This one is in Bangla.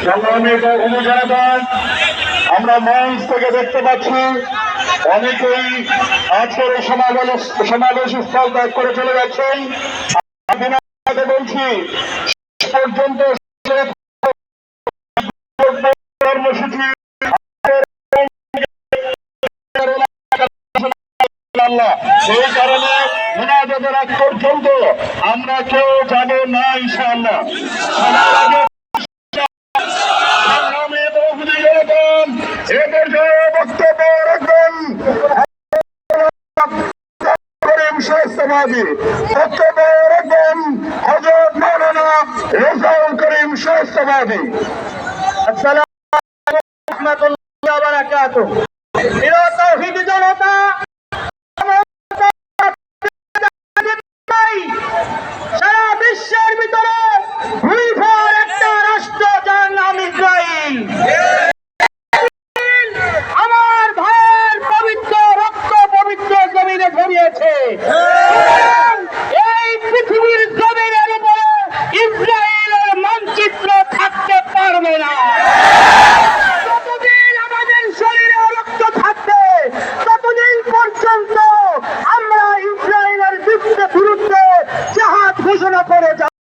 সংগ্রামিত জনগণ, আমরা মঞ্চ থেকে দেখতে পাচ্ছি অনেকেই আজকের এই সমাবেশ স্থল ত্যাগ করে চলে যাচ্ছেন। বলছি পর্যন্ত কর্মসূচি সেই কারণে মোনাজাতের আগ পর্যন্ত আমরা কেউ যাব না ইনশাআল্লাহ। বক্তব্য রাখবেন বক্তব্য রাখবেন হযরত মাওলানা রেজাউল করিম শাহস্তাবাদী। আসসালামু আলাইকুম ওয়া রাহমাতুল্লাহি ওয়া বারাকাতুহু। প্রিয় তাওহীদি জনতা, সারা বিশ্বের ভিতরে ভূমিভর একটা রাষ্ট্র যার নাম ইসরায়েল। আমার ভাইয়ের পবিত্র রক্ত পবিত্র জমিনে ছড়িয়েছে। এই পৃথিবীর জমিনের উপরে ইসরায়েলের মানচিত্র থাকতে পারবে না। যতদিন আমাদের শরীরে রক্ত থাকবে ততদিন পর্যন্ত আমরা ইসরায়েলের বিরুদ্ধে জিহাদ ঘোষণা করে যাব।